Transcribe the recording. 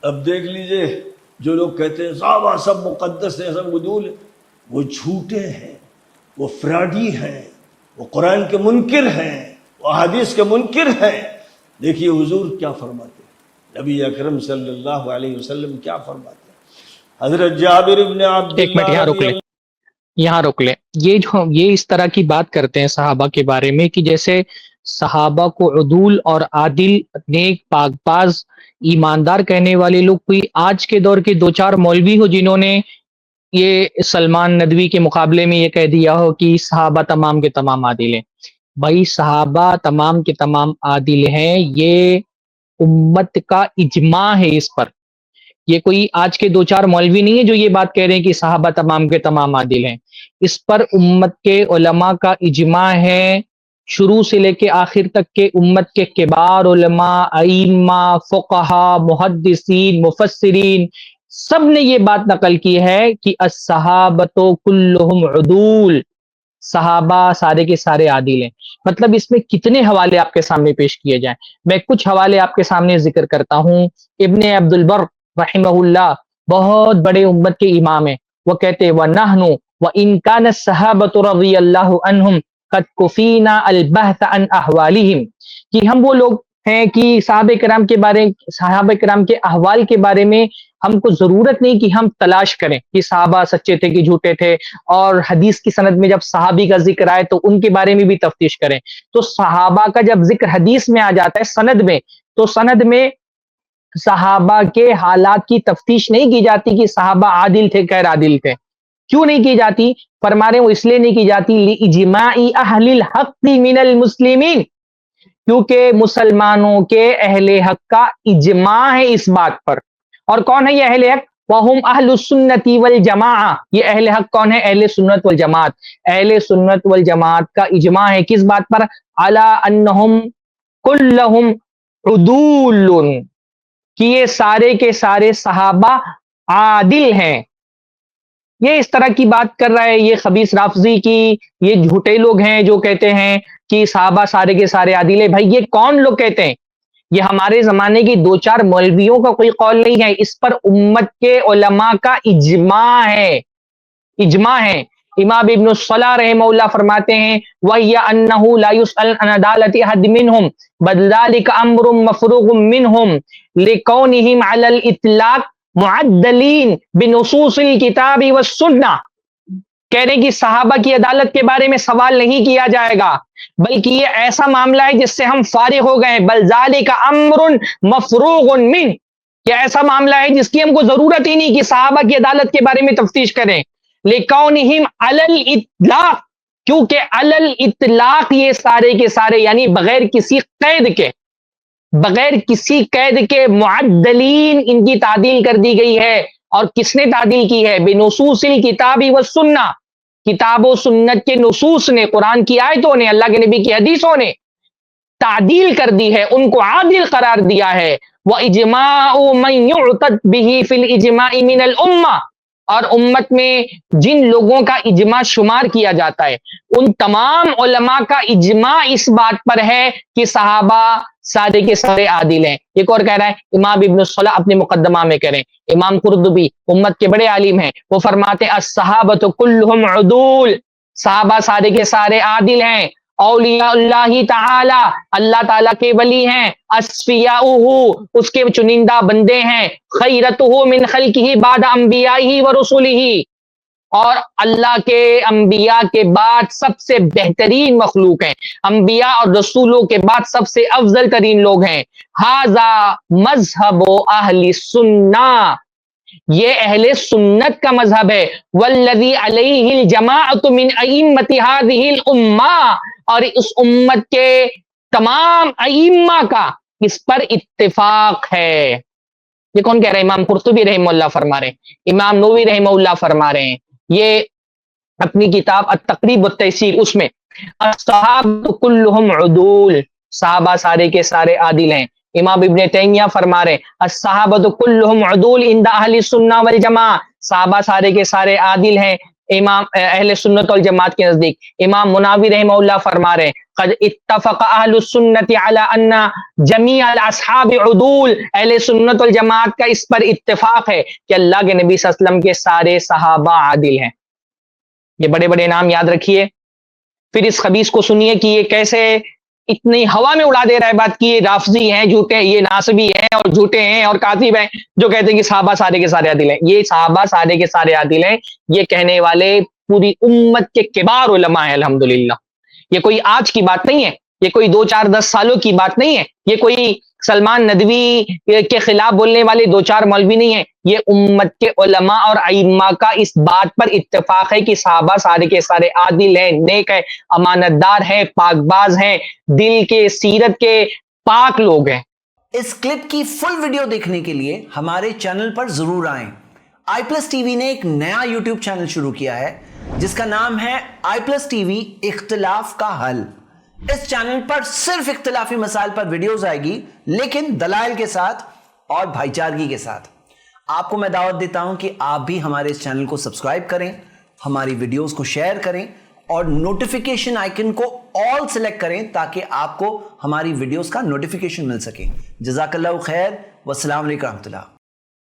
اب دیکھ لیجئے جو لوگ کہتے ہیں صحابہ سب مقدس ہیں، سب عدول ہیں، وہ جھوٹے ہیں، وہ فراڈی ہیں، وہ قرآن کے منکر ہیں، وہ حدیث کے منکر ہیں۔ دیکھیے حضور کیا فرماتے ہیں، نبی اکرم صلی اللہ علیہ وسلم کیا فرماتے ہیں۔ حضرت جابر بن ایک منٹ عبداللہ یہاں روک رضی لیں، اللہ یہاں روک لیں۔ یہ اس طرح کی بات کرتے ہیں صحابہ کے بارے میں کہ جیسے صحابہ کو عدول اور عادل، نیک، پاک باز، ایماندار کہنے والے لوگ کوئی آج کے دور کے دو چار مولوی ہو جنہوں نے یہ سلمان ندوی کے مقابلے میں یہ کہہ دیا ہو کہ صحابہ تمام کے تمام عادل ہیں۔ بھائی صحابہ تمام کے تمام عادل ہیں، یہ امت کا اجماع ہے اس پر۔ یہ کوئی آج کے دو چار مولوی نہیں ہے جو یہ بات کہہ رہے ہیں کہ صحابہ تمام کے تمام عادل ہیں۔ اس پر امت کے علماء کا اجماع ہے، شروع سے لے کے آخر تک کے امت کے کبار علماء، ائمہ، فقہا، محدثین، مفسرین، سب نے یہ بات نقل کی ہے کہ الصحابۃ کلہم عدول، صحابہ سارے کے سارے عادل ہیں۔ مطلب اس میں کتنے حوالے آپ کے سامنے پیش کیے جائیں، میں کچھ حوالے آپ کے سامنے ذکر کرتا ہوں۔ ابن عبد البر رحمہ اللہ بہت بڑے امت کے امام ہیں، وہ کہتے ہیں وَنَحْنُ وَإِن كَانَ الصَّحَابَةُ رَضِيَ اللَّهُ عَنْهُمْ قَدْ كُفِينَا الْبَحْثَ عَنْ أَحْوَالِهِمْ، کہ ہم وہ لوگ ہیں کہ صحابہ کرام کے احوال کے بارے میں ہم کو ضرورت نہیں کہ ہم تلاش کریں کہ صحابہ سچے تھے کہ جھوٹے تھے، اور حدیث کی سند میں جب صحابی کا ذکر آئے تو ان کے بارے میں بھی تفتیش کریں۔ تو صحابہ کا جب ذکر حدیث میں آ جاتا ہے سند میں، تو سند میں صحابہ کے حالات کی تفتیش نہیں کی جاتی کہ صحابہ عادل تھے غیر عادل تھے۔ کیوں نہیں کی جاتی؟ فرما رہے ہیں وہ اس لیے نہیں کی جاتی لِإِجْمَاعِ أَهْلِ الْحَقِّ مِنَ الْمُسْلِمِينَ، کیونکہ مسلمانوں کے اہل حق کا اجماع ہے اس بات پر۔ اور کون ہے یہ اہل حق؟ وَهُمْ أَهْلُ السُّنَّةِ وَالْجَمَاعَةِ، یہ اہل حق کون ہے؟ اہل سنت والجماعت۔ اہل سنت والجماعت کا اجماع ہے کس بات پر؟ عَلَىٰ أَنَّهُمْ كُلُّهُمْ عُدُولٌ، کہ یہ سارے کے سارے صحابہ عادل ہیں۔ یہ اس طرح کی بات کر رہا ہے یہ خبیث رافضی کی، یہ جھوٹے لوگ ہیں جو کہتے ہیں کہ صحابہ سارے کے سارے عادل ہیں۔ بھائی یہ کون لوگ کہتے ہیں؟ یہ ہمارے زمانے کی دو چار مولویوں کا کوئی قول نہیں ہے، اس پر امت کے علماء کا اجماع ہے، اجماع ہے۔ امام ابن الصلاح رحمہ اللہ فرماتے ہیں وَهِيَ أَنَّهُ لَا يُسْأَلُ عَنْ عَدَالَةِ أَحَدٍ مِّنْهُمْ بَلْ ذَلِكَ أَمْرٌ مَّفْرُوغٌ مِّنْهُمْ لِكَوْنِهِمْ عَلَى الْإِطْلَاقِ مُعَدَّلِينَ بِنُصُوصِ الْكِتَابِ وَالسُّنَّةِ، کہہ رہے ہیں کہ صحابہ کی عدالت کے بارے میں سوال نہیں کیا جائے گا، بلکہ یہ ایسا معاملہ ہے جس سے ہم فارغ ہو گئے ہیں۔ بل ذالک امر مفروغ من، یہ ایسا معاملہ ہے جس کی ہم کو ضرورت ہی نہیں کہ صحابہ کی عدالت کے بارے میں تفتیش کریں۔ لکونہم علی الاطلاق، کیونکہ علی الاطلاق یہ سارے کے سارے یعنی بغیر کسی قید کے، بغیر کسی قید کے معدلین، ان کی تعدیل کر دی گئی ہے۔ اور کس نے تعدیل کی ہے؟ بنصوص الکتاب والسنہ، کتاب و سنت کے نصوص نے، قرآن کی آیتوں نے، اللہ کے نبی کی حدیثوں نے تعدیل کر دی ہے، ان کو عادل قرار دیا ہے۔ وَإِجْمَاعُ مَنْ يُعْتَدْ بِهِ فِي الْإِجْمَاعِ مِنَ الْأُمَّةِ، اور امت میں جن لوگوں کا اجماع شمار کیا جاتا ہے ان تمام علماء کا اجماع اس بات پر ہے کہ صحابہ سارے کے سارے عادل ہیں۔ ایک اور کہہ رہا ہے امام ابن الصلاح اپنے مقدمہ میں کریں، امام قرطبی امت کے بڑے عالم ہیں، وہ فرماتے ہیں الصحابۃ کلہم عدول، صحابہ سارے کے سارے عادل ہیں۔ اولیاء اللہ تعالی، اللہ تعالیٰ کے ولی ہیں، اصفیاؤہ، اس کے چنندہ بندے ہیں، خیرتہ من خلقہ بعد انبیائہ و رسولہ، اور اللہ کے انبیاء کے بعد سب سے بہترین مخلوق ہیں، انبیاء اور رسولوں کے بعد سب سے افضل ترین لوگ ہیں۔ ھذا مذہب اہل السنہ، یہ اہل سنت کا مذہب ہے۔ والذی علیہ الجماعۃ من ائمۃ ھذہ الامہ، اور اس امت کے تمام ائمہ کا اس پر اتفاق ہے۔ یہ کون کہہ رہے ہیں؟ امام قرطبی رحمہ اللہ فرما رہے ہیں، امام نووی رحمہ اللہ فرما رہے ہیں، یہ اپنی کتاب التقریب والتیسیر اس میں الصحابہ کلہم عدول، صحابہ سارے کے سارے عادل ہیں۔ امام ابن تیمیہ فرما رہے ہیں الصحابہ کلہم عدول عند اہل السنہ والجماعہ، صحابہ سارے کے سارے عادل ہیں امام اہل سنت والجماعت کے نزدیک امام مناوی رحمہ اللہ فرما رہے ہیں قد اتفق اہل السنت علی ان جمیع الاصحاب عدول، اہل سنت والجماعت کا اس پر اتفاق ہے کہ اللہ کے نبی صلی اللہ علیہ وسلم کے سارے صحابہ عادل ہیں۔ یہ بڑے بڑے نام یاد رکھیے، پھر اس خبیث کو سنیے کہ یہ کیسے اتنی ہوا میں اڑا دے رہا ہے بات کی یہ رافضی ہیں، جھوٹے ہیں، یہ ناصبی ہیں اور جھوٹے ہیں اور کاذب ہیں جو کہتے ہیں کہ صحابہ سارے کے سارے عادل ہیں۔ یہ صحابہ سارے کے سارے عادل ہیں، یہ کہنے والے پوری امت کے کبار علماء ہیں الحمدللہ۔ یہ کوئی آج کی بات نہیں ہے، یہ کوئی 2 4 10 سالوں کی بات نہیں ہے، یہ کوئی سلمان ندوی کے خلاف بولنے والے 2 4 مولوی نہیں ہیں، یہ امت کے علماء اور ائمہ کا اس بات پر اتفاق ہے کہ صحابہ سارے کے سارے عادل ہیں، نیک ہیں، امانت دار ہیں، پاک باز ہیں، دل کے سیرت کے پاک لوگ ہیں۔ اس کلپ کی فل ویڈیو دیکھنے کے لیے ہمارے چینل پر ضرور آئیں۔ آئی پلس ٹی وی نے ایک نیا یوٹیوب چینل شروع کیا ہے جس کا نام ہے آئی پلس ٹی وی اختلاف کا حل۔ اس چینل پر صرف اختلافی مسائل پر ویڈیوز آئے گی، لیکن دلائل کے ساتھ اور بھائی چارگی کے ساتھ۔ آپ کو میں دعوت دیتا ہوں کہ آپ بھی ہمارے اس چینل کو سبسکرائب کریں، ہماری ویڈیوز کو شیئر کریں اور نوٹیفیکیشن آئیکن کو آل سلیکٹ کریں تاکہ آپ کو ہماری ویڈیوز کا نوٹیفیکیشن مل سکے۔ جزاک اللہ خیر، والسلام علیکم ورحمۃ اللہ۔